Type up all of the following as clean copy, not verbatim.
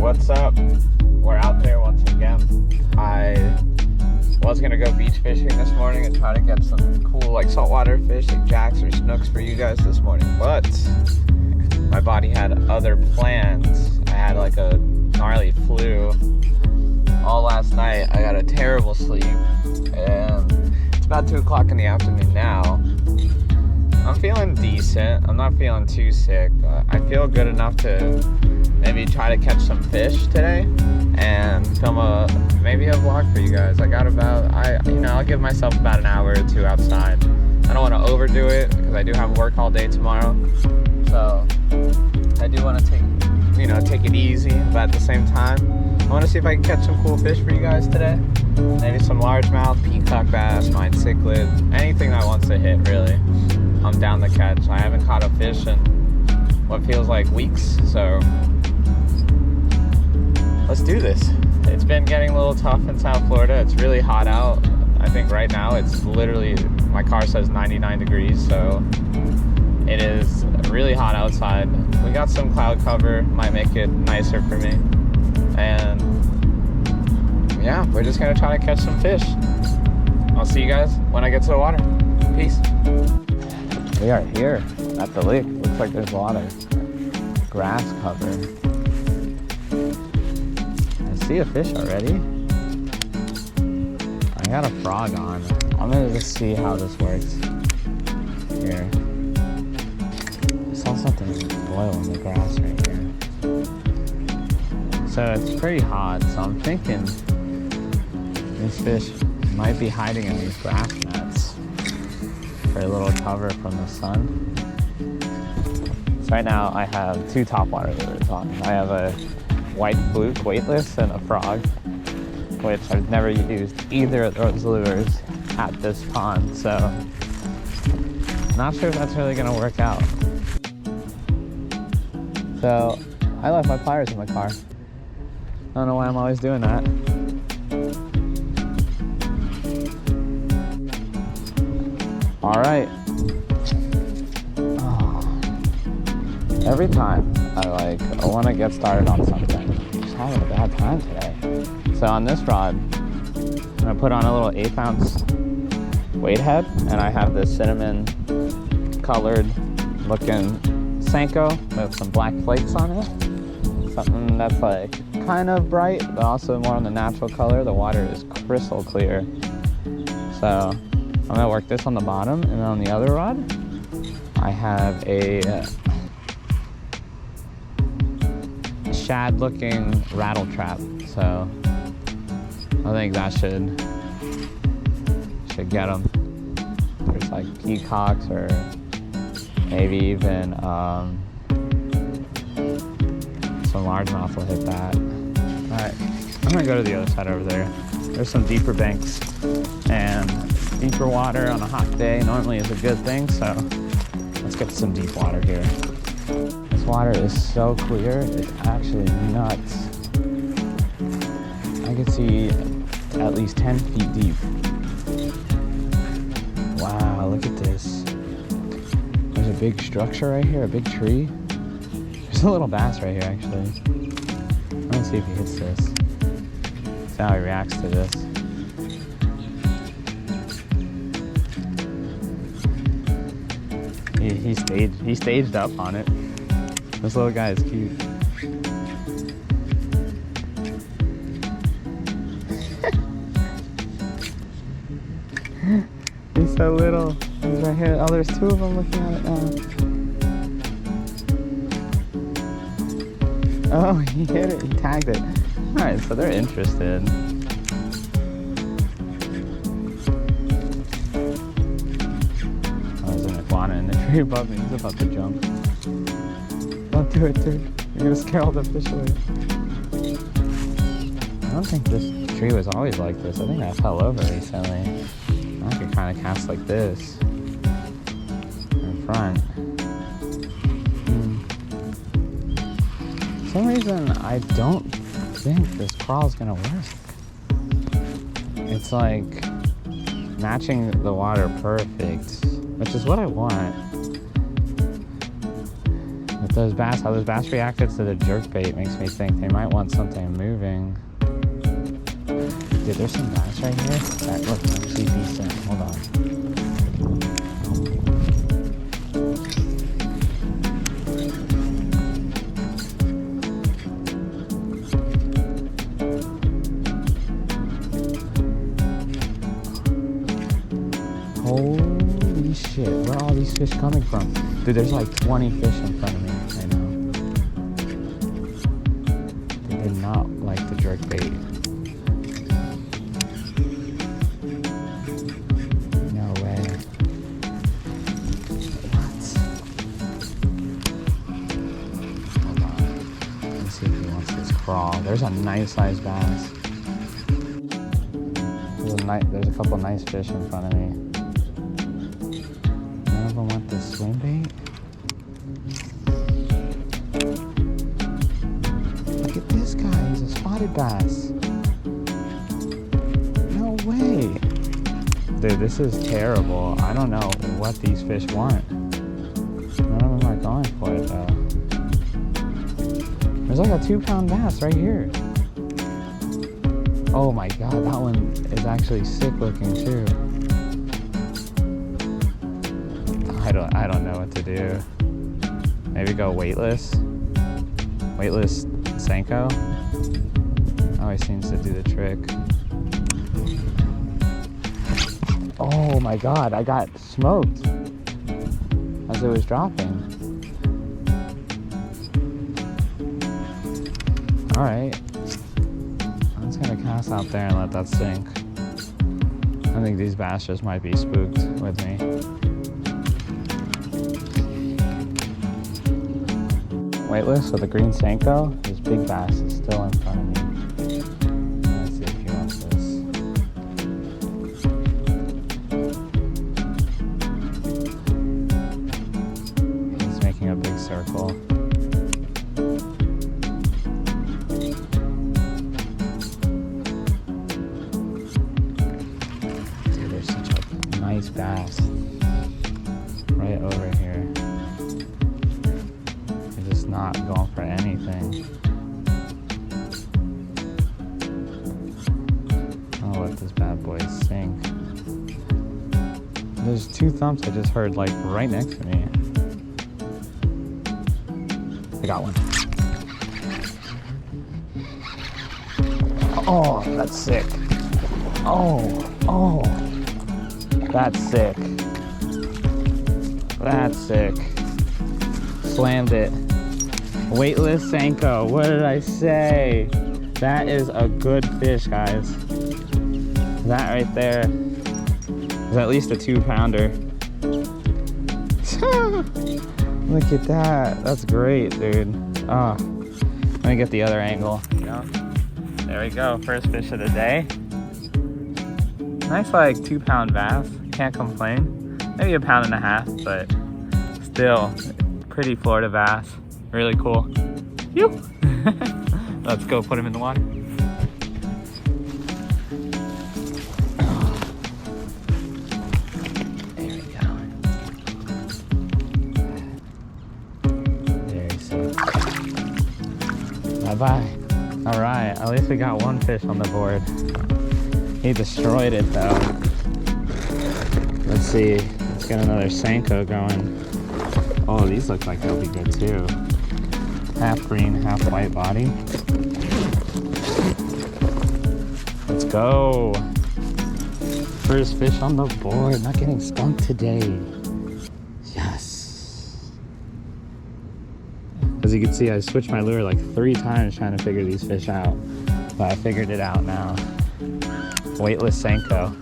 What's up? We're out there once again. I was gonna go beach fishing this morning and try to get some cool like saltwater fish like jacks or snooks for you guys this morning, but my body had other plans. I had like a gnarly flu all last night. I got a terrible sleep and it's about 2 o'clock in the afternoon now. I'm feeling decent. I'm not feeling too sick. I feel good enough to maybe try to catch some fish today and film maybe a vlog for you guys. I got about, I'll give myself about an hour or two outside. I don't want to overdo it because I do have work all day tomorrow. So I do want to take it easy, but at the same time, I want to see if I can catch some cool fish for you guys today. Maybe some largemouth, peacock bass, mine cichlid, anything that wants to hit really. I'm down to catch. I haven't caught a fish in what feels like weeks, so let's do this. It's been getting a little tough in South Florida. It's really hot out. I think right now it's literally, my car says 99 degrees, so it is really hot outside. We got some cloud cover, might make it nicer for me. And yeah, we're just gonna try to catch some fish. I'll see you guys when I get to the water. Peace. We are here at the lake. Looks like there's a lot of grass cover. I see a fish already. I got a frog on. I'm gonna just see how this works. Here. I saw something boil in the grass right here. So it's pretty hot, so I'm thinking this fish might be hiding in these grass mats for a little cover from the sun. So right now I have 2 topwater lures on. I have a white fluke weightless and a frog, which I've never used either of those lures at this pond, so not sure if that's really gonna work out. So I left my pliers in my car. I don't know why I'm always doing that. All right. Oh. Every time I want to get started on something, I'm just having a bad time today. So on this rod, I'm gonna put on a little 1/8 ounce weight head, and I have this cinnamon colored looking Senko with some black flakes on it. Something that's like kind of bright, but also more on the natural color. The water is crystal clear. So I'm gonna work this on the bottom, and then on the other rod, I have a shad-looking rattle trap. So I think that should get them. There's like peacocks or maybe even some largemouth will hit that. All right, I'm gonna go to the other side over there. There's some deeper banks, and deeper water on a hot day normally is a good thing, so let's get some deep water here. This water is so clear, it's actually nuts. I can see at least 10 feet deep. Wow, look at this. There's a big structure right here, a big tree. There's a little bass right here, actually. Let me see if he hits this. See how he reacts to this. He staged up on it. This little guy is cute. He's so little. He's right here. Oh, there's 2 of them looking at it now. Oh, he hit it. He tagged it. All right, so they're interested. Oh, there's an iguana in the tree above me. He's about to jump. Don't do it, dude. You're gonna scare all the fish away. I don't think this tree was always like this. I think I fell over recently. I could kind of cast like this in front. For some reason, I don't think this crawl is gonna work. It's like matching the water perfect, which is what I want. Those bass, how those bass reacted to the jerkbait makes me think they might want something moving. Dude, there's some bass right here that look actually decent. Hold on. Holy shit, where are all these fish coming from? Dude, there's like 20 fish in front of me right now. They did not like the jerkbait. No way. What? Hold on. Let me see if he wants this crawl. There's a nice sized bass. There's a couple nice fish in front of me. None of them want this swim bait. Look at this guy, he's a spotted bass. No way. Dude, this is terrible. I don't know what these fish want. None of them are going for it though. There's like a 2-pound bass right here. Oh my god, that one is actually sick looking too. I don't know what to do. Maybe go weightless. Weightless Senko. Always seems to do the trick. Oh my god, I got smoked as it was dropping. Alright. I'm just gonna cast out there and let that sink. I think these bass just might be spooked with me. Weightless with a green Senko. This big bass is still in front of me. Let's see if he wants this. He's making a big circle. Dude, there's such a nice bass right over here. Not going for anything. I'll let this bad boy sink. There's 2 thumps I just heard like right next to me. I got one. Oh, that's sick. Oh, that's sick. That's sick. Slammed it. Weightless Senko. What did I say? That is a good fish, guys. That right there is at least a 2-pounder. Look at that. That's great, dude. Oh, let me get the other angle. Yeah. There we go. First fish of the day. Nice, like 2-pound bass. Can't complain. Maybe 1.5 pounds, but still pretty Florida bass. Really cool. Phew. Let's go put him in the water. There we go. Very safe. Bye-bye. All right, at least we got one fish on the board. He destroyed it though. Let's see. Let's get another Senko going. Oh, these look like they'll be good too. Half green, half white body. Let's go. First fish on the board. Not getting skunked today. Yes. As you can see, I switched my lure like 3 times trying to figure these fish out. But I figured it out now. Weightless Senko.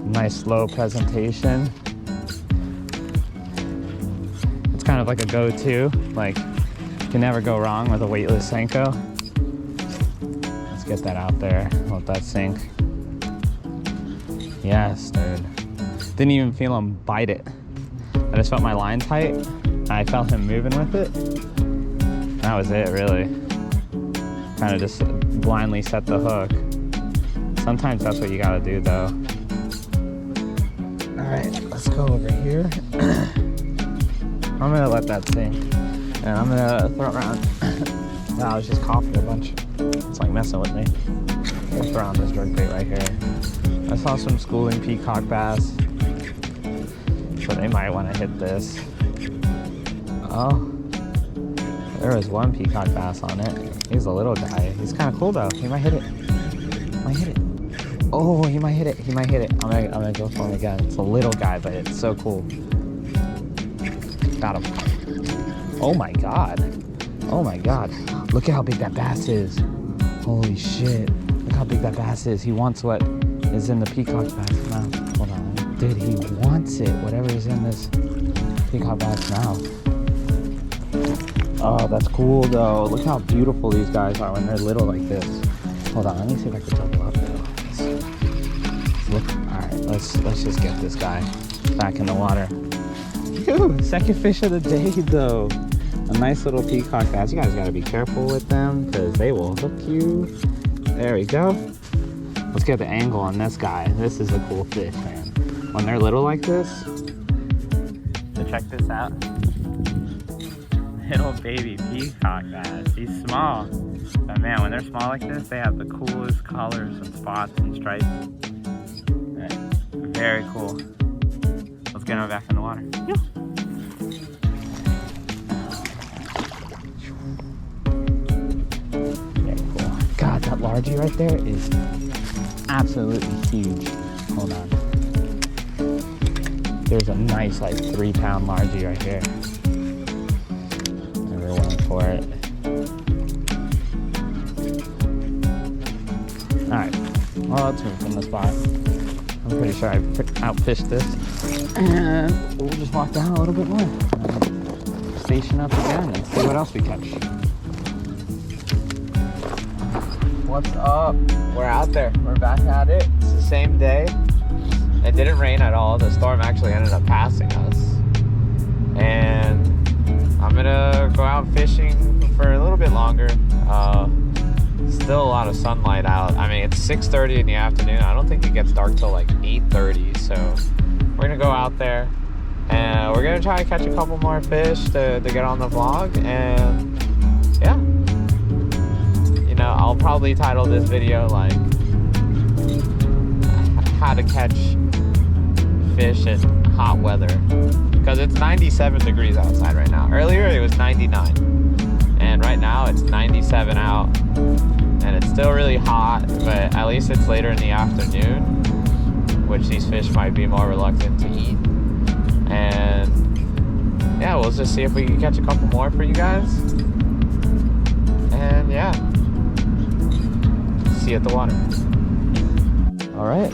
Nice slow presentation. It's kind of like a go-to. Like, you can never go wrong with a weightless Senko. Let's get that out there. Let that sink. Yes, dude. Didn't even feel him bite it. I just felt my line tight. And I felt him moving with it. That was it, really. Kind of just blindly set the hook. Sometimes that's what you gotta do, though. All right, let's go over here. I'm gonna let that sink, and I'm gonna throw around. No, I was just coughing a bunch. It's like messing with me. I'm gonna throw on this jerk bait right here. I saw some schooling peacock bass, so they might want to hit this. Oh, there was one peacock bass on it. He's a little guy. He's kind of cool though. He might hit it. Might hit it. Oh, he might hit it. He might hit it. I'm gonna go for him again. It's a little guy, but it's so cool. Got him. Oh my god. Oh my god. Look at how big that bass is. Holy shit. Look how big that bass is. He wants what is in the peacock bass mouth. Hold on. Dude, he wants it. Whatever is in this peacock bass mouth. Oh, that's cool though. Look how beautiful these guys are when they're little like this. Hold on, let me see if I can jump up though. Look, alright, let's just get this guy back in the water. Phew, second fish of the day though. A nice little peacock bass. You guys gotta be careful with them because they will hook you. There we go. Let's get the angle on this guy. This is a cool fish, man. When they're little like this, so check this out. Little baby peacock bass. He's small, but man, when they're small like this, they have the coolest colors and spots and stripes. Right. Very cool. Let's get him back in the water. Yeah. Very cool. God, that largie right there is absolutely huge. Hold on. There's a nice like 3-pound largie right here. For it. Alright, well, let's move from the spot. I'm pretty sure I outfished this. And we'll just walk down a little bit more. Station up again and see what else we catch. What's up? We're out there. We're back at it. It's the same day. It didn't rain at all. The storm actually ended up passing us. And I'm gonna go out fishing for a little bit longer. Still a lot of sunlight out. I mean, it's 6:30 in the afternoon. I don't think it gets dark till like 8:30. So we're gonna go out there and we're gonna try to catch a couple more fish to get on the vlog. And yeah, you know, I'll probably title this video like how to catch fish in hot weather. Because it's 97 degrees outside right now. Earlier it was 99. And right now it's 97 out. And it's still really hot, but at least it's later in the afternoon, which these fish might be more reluctant to eat. And yeah, we'll just see if we can catch a couple more for you guys. And yeah, see you at the water. Alright,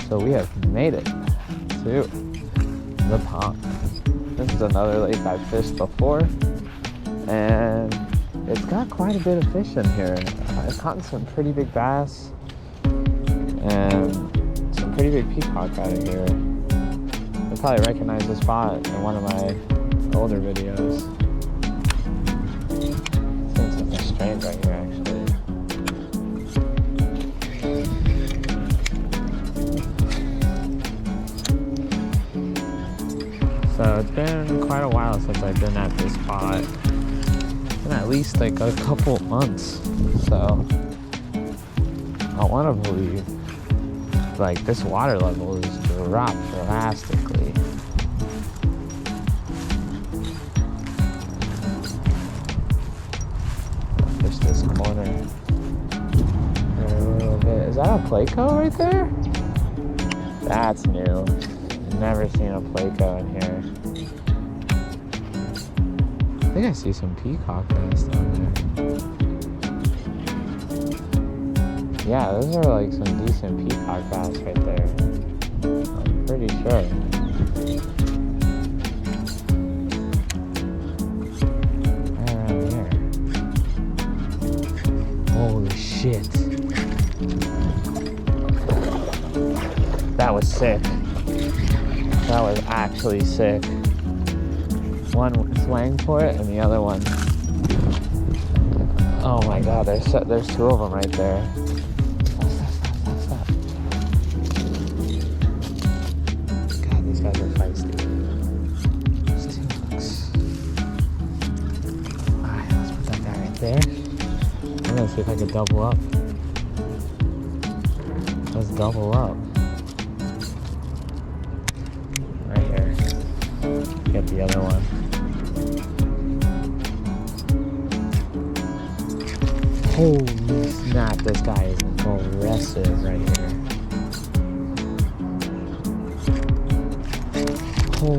so we have made it to the pond. This is another lake I've fished before, and it's got quite a bit of fish in here. I've caught some pretty big bass and some pretty big peacock out of here. You'll probably recognize the spot in one of my older videos. I'm seeing something strange right here actually. So it's been quite a while since I've been at this spot. It's been at least like a couple months. So I want to believe like this water level has dropped drastically. I'll fish this corner for a little bit. Is that a Placo right there? That's new. Never seen a Placo in here. I think I see some peacock bass down there. Yeah, those are like some decent peacock bass right there. I'm pretty sure. Right around here. Holy shit. That was sick. That was actually sick. One swang for it and the other one. Oh my god, there's two of them right there. Stop. God, these guys are feisty. There's two. there. I'm gonna see if I can double up. Let's double up. Right here. Get the other one. Holy snap, this guy is aggressive right here. Oh.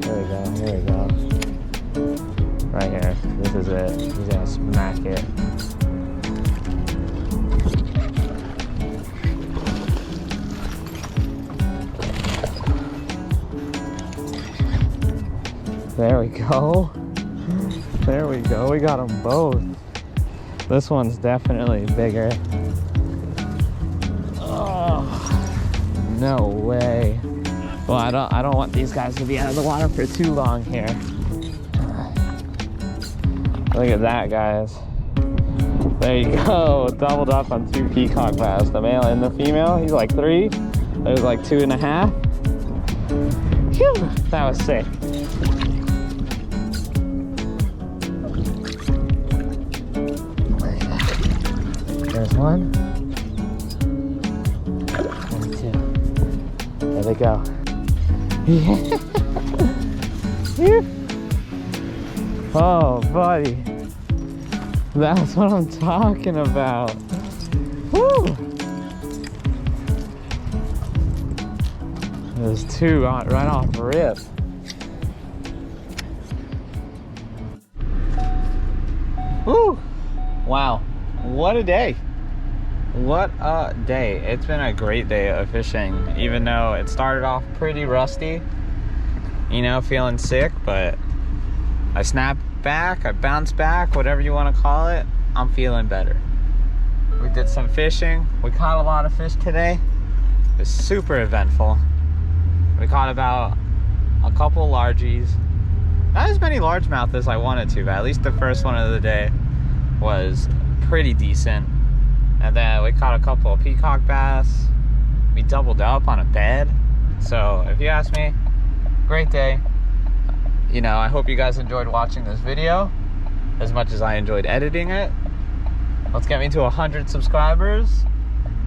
Here we go. Right here. This is it. He's gonna smack it. There we go. There we go. We got them both. This one's definitely bigger. Oh, no way. Well, I don't want these guys to be out of the water for too long here. Look at that, guys. There you go. Doubled up on 2 peacock bass. The male and the female. He's like 3. There's like 2.5. Phew, that was sick. There's one. And 2. There they go. Yeah. Oh, buddy. That's what I'm talking about. Woo! There's 2 right off the rip. Woo! Wow. What a day. What a day. It's been a great day of fishing, even though it started off pretty rusty, you know, feeling sick, but I snapped back, I bounced back, whatever you want to call it. I'm feeling better. We did some fishing. We caught a lot of fish today. It was super eventful. We caught about a couple largies. Not as many largemouth as I wanted to, but at least the first one of the day was pretty decent. And then we caught a couple of peacock bass. We doubled up on a bed. So if you ask me, great day. You know, I hope you guys enjoyed watching this video as much as I enjoyed editing it. Let's get me to 100 subscribers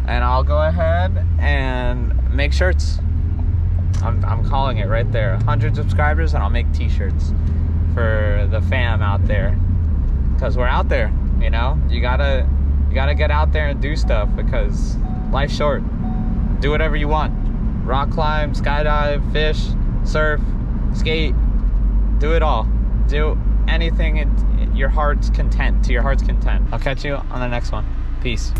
and I'll go ahead and make shirts. I'm calling it right there. 100 subscribers and I'll make t-shirts for the fam out there. Because we're out there, you know? You gotta get out there and do stuff because life's short. Do whatever you want. Rock climb, skydive, fish, surf, skate. Do it all. Do anything to your heart's content. I'll catch you on the next one. Peace.